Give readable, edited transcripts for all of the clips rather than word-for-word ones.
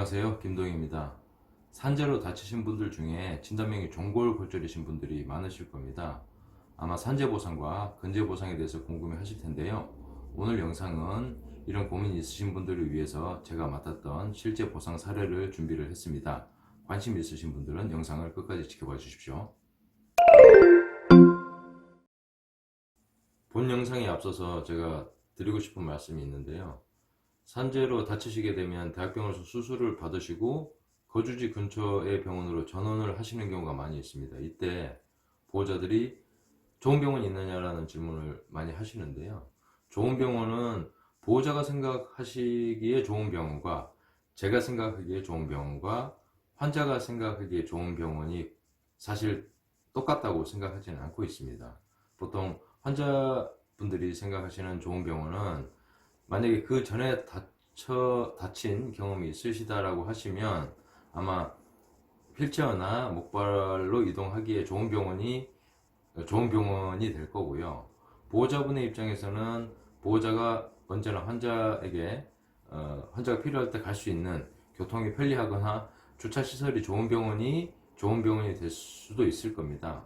안녕하세요, 김동희입니다. 산재로 다치신 분들 중에 진단명이 종골골절이신 분들이 많으실 겁니다. 아마 산재보상과 근재보상에 대해서 궁금해 하실 텐데요. 오늘 영상은 이런 고민이 있으신 분들을 위해서 제가 맡았던 실제 보상 사례를 준비를 했습니다. 관심 있으신 분들은 영상을 끝까지 지켜봐 주십시오. 본 영상에 앞서서 제가 드리고 싶은 말씀이 있는데요. 산재로 다치시게 되면 대학병원에서 수술을 받으시고 거주지 근처의 병원으로 전원을 하시는 경우가 많이 있습니다. 이때 보호자들이 좋은 병원이 있느냐라는 질문을 많이 하시는데요. 좋은 병원은 보호자가 생각하시기에 좋은 병원과 제가 생각하기에 좋은 병원과 환자가 생각하기에 좋은 병원이 사실 똑같다고 생각하지는 않고 있습니다. 보통 환자분들이 생각하시는 좋은 병원은 만약에 그 전에 다친 경험이 있으시다라고 하시면 아마 휠체어나 목발로 이동하기에 좋은 병원이 될 거고요. 보호자분의 입장에서는 보호자가 언제나 환자가 필요할 때 갈 수 있는 교통이 편리하거나 주차 시설이 좋은 병원이 될 수도 있을 겁니다.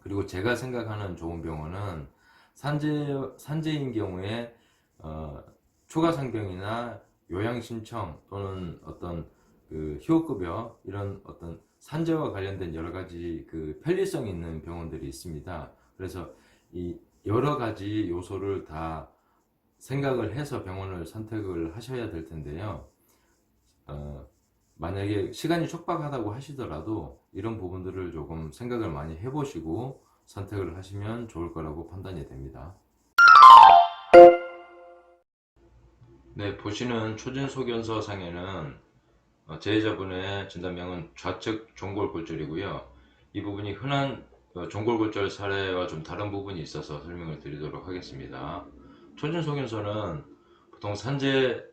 그리고 제가 생각하는 좋은 병원은 산재인 경우에 추가 상병이나 요양 신청 또는 어떤 그 휴업급여 이런 어떤 산재와 관련된 여러 가지 그 편리성이 있는 병원들이 있습니다. 그래서 이 여러 가지 요소를 다 생각을 해서 병원을 선택을 하셔야 될 텐데요. 만약에 시간이 촉박하다고 하시더라도 이런 부분들을 조금 생각을 많이 해보시고 선택을 하시면 좋을 거라고 판단이 됩니다. 네, 보시는 초진소견서 상에는 제자분의 진단명은 좌측 종골골절이고요. 이 부분이 흔한 종골골절 사례와 좀 다른 부분이 있어서 설명을 드리도록 하겠습니다. 초진소견서는 보통 산재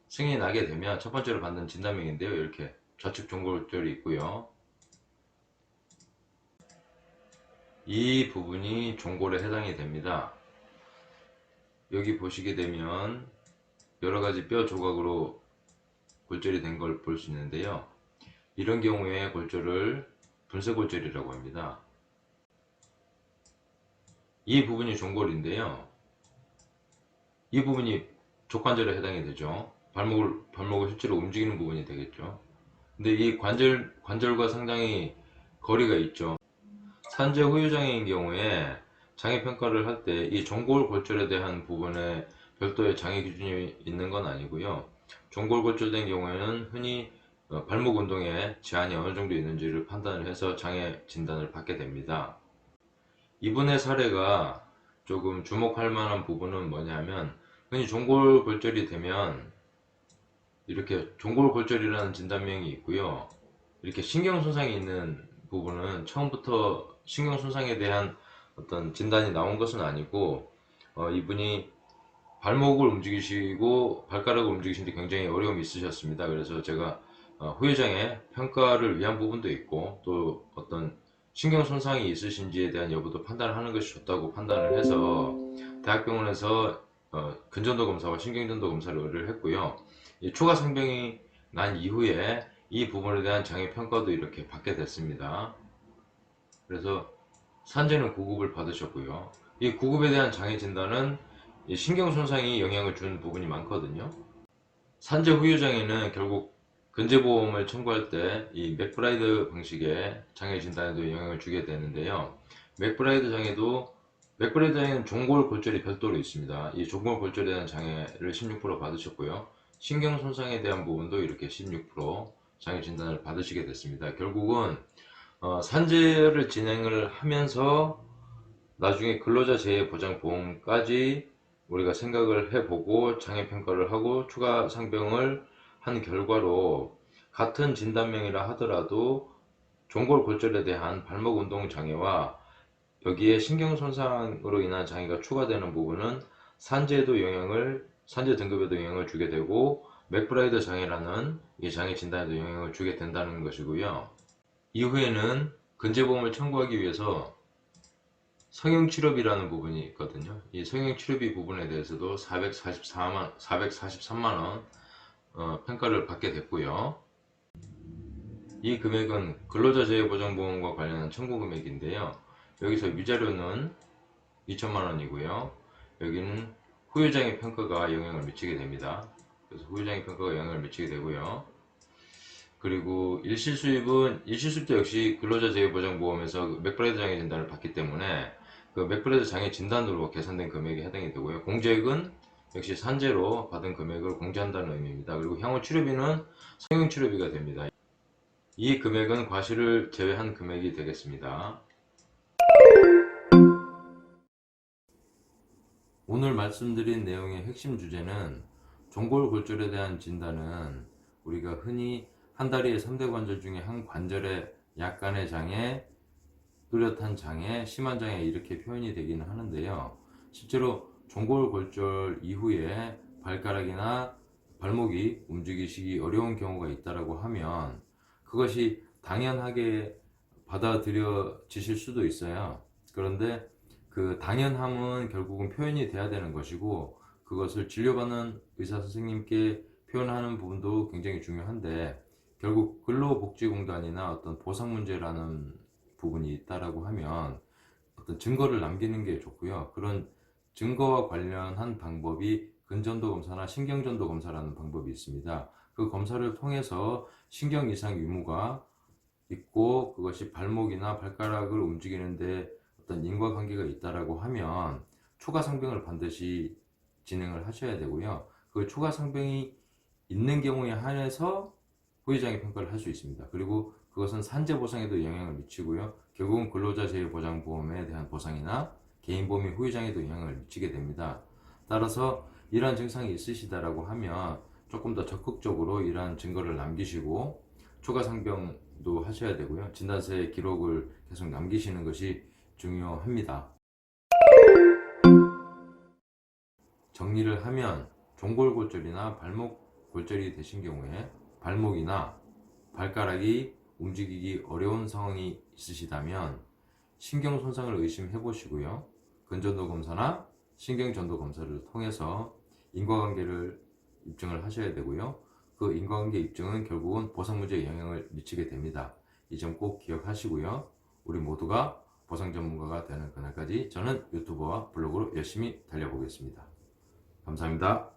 승인이 나게 되면 첫 번째로 받는 진단명인데요. 이렇게 좌측 종골골절이 있고요. 이 부분이 종골에 해당이 됩니다. 여기 보시게 되면 여러가지 뼈 조각으로 골절이 된 걸 볼 수 있는데요. 이런 경우에 골절을 분쇄골절이라고 합니다. 이 부분이 종골인데요. 이 부분이 족관절에 해당이 되죠. 발목을 실제로 움직이는 부분이 되겠죠. 근데 이 관절과 상당히 거리가 있죠. 산재 후유장애인 경우에 장애평가를 할 때 이 종골골절에 대한 부분에 별도의 장애 기준이 있는 건 아니고요. 종골골절된 경우에는 흔히 발목 운동에 제한이 어느 정도 있는지를 판단을 해서 장애 진단을 받게 됩니다. 이분의 사례가 조금 주목할 만한 부분은 뭐냐면 흔히 종골골절이 되면 이렇게 종골골절이라는 진단명이 있고요. 이렇게 신경손상이 있는 부분은 처음부터 신경손상에 대한 어떤 진단이 나온 것은 아니고 이분이 발목을 움직이시고 발가락을 움직이시는데 굉장히 어려움이 있으셨습니다. 그래서 제가 후유장애 평가를 위한 부분도 있고 또 어떤 신경손상이 있으신지에 대한 여부도 판단을 하는 것이 좋다고 판단을 해서 대학병원에서 근전도 검사와 신경전도 검사를 의뢰를 했고요. 이 추가 상병이 난 이후에 이 부분에 대한 장애 평가도 이렇게 받게 됐습니다. 그래서 산재는 9급을 받으셨고요. 이 9급에 대한 장애 진단은 신경손상이 영향을 준 부분이 많거든요. 산재 후유 장애는 결국 근제보험을 청구할 때 이 맥브라이드 방식의 장애 진단에도 영향을 주게 되는데요. 맥브라이드 장애는 종골골절이 별도로 있습니다. 이 종골골절에 대한 장애를 16% 받으셨고요. 신경손상에 대한 부분도 이렇게 16% 장애 진단을 받으시게 됐습니다. 결국은 산재를 진행을 하면서 나중에 근로자 재해 보장 보험까지 우리가 생각을 해보고 장애평가를 하고 추가 상병을 한 결과로 같은 진단명이라 하더라도 종골골절에 대한 발목 운동 장애와 여기에 신경손상으로 인한 장애가 추가되는 부분은 산재 등급에도 영향을 주게 되고 맥브라이드 장애라는 이 장애 진단에도 영향을 주게 된다는 것이고요. 이후에는 근제보험을 청구하기 위해서 성형치료비라는 부분이 있거든요. 이 성형치료비 부분에 대해서도 443만원 평가를 받게 됐고요. 이 금액은 근로자재해보장보험과 관련한 청구 금액인데요. 여기서 위자료는 2천만 원이고요. 여기는 후유장애 평가가 영향을 미치게 됩니다. 그래서 후유장애 평가가 영향을 미치게 되고요. 그리고 일실수입도 역시 근로자재해보장보험에서 맥브라이드 장애 진단을 받기 때문에 그 맥브라이드 장애 진단으로 계산된 금액에 해당이 되고요. 공제액은 역시 산재로 받은 금액을 공제한다는 의미입니다. 그리고 향후 치료비는 성형 치료비가 됩니다. 이 금액은 과실을 제외한 금액이 되겠습니다. 오늘 말씀드린 내용의 핵심 주제는 종골골절에 대한 진단은 우리가 흔히 한 다리의 3대 관절 중에 한 관절의 약간의 장애, 뚜렷한 장애, 심한 장애 이렇게 표현이 되기는 하는데요. 실제로 종골골절 이후에 발가락이나 발목이 움직이시기 어려운 경우가 있다고 하면 그것이 당연하게 받아들여지실 수도 있어요. 그런데 그 당연함은 결국은 표현이 돼야 되는 것이고 그것을 진료받는 의사 선생님께 표현하는 부분도 굉장히 중요한데 결국 근로복지공단이나 어떤 보상 문제라는 부분이 있다라고 하면 어떤 증거를 남기는 게 좋고요. 그런 증거와 관련한 방법이 근전도 검사나 신경전도 검사라는 방법이 있습니다. 그 검사를 통해서 신경 이상 유무가 있고 그것이 발목이나 발가락을 움직이는데 어떤 인과관계가 있다라고 하면 초과 상병을 반드시 진행을 하셔야 되고요. 그 초과 상병이 있는 경우에 한해서 후유장애 평가를 할 수 있습니다. 그리고 그것은 산재 보상에도 영향을 미치고요. 결국은 근로자 재해보장보험에 대한 보상이나 개인보험의 후유장애도 영향을 미치게 됩니다. 따라서 이러한 증상이 있으시다라고 하면 조금 더 적극적으로 이러한 증거를 남기시고 초과 상병도 하셔야 되고요. 진단서의 기록을 계속 남기시는 것이 중요합니다. 정리를 하면 종골골절이나 발목 골절이 되신 경우에 발목이나 발가락이 움직이기 어려운 상황이 있으시다면 신경 손상을 의심해 보시고요. 근전도 검사나 신경전도 검사를 통해서 인과관계를 입증을 하셔야 되고요. 그 인과관계 입증은 결국은 보상 문제에 영향을 미치게 됩니다. 이 점 꼭 기억하시고요. 우리 모두가 보상 전문가가 되는 그날까지 저는 유튜버와 블로그로 열심히 달려보겠습니다. 감사합니다.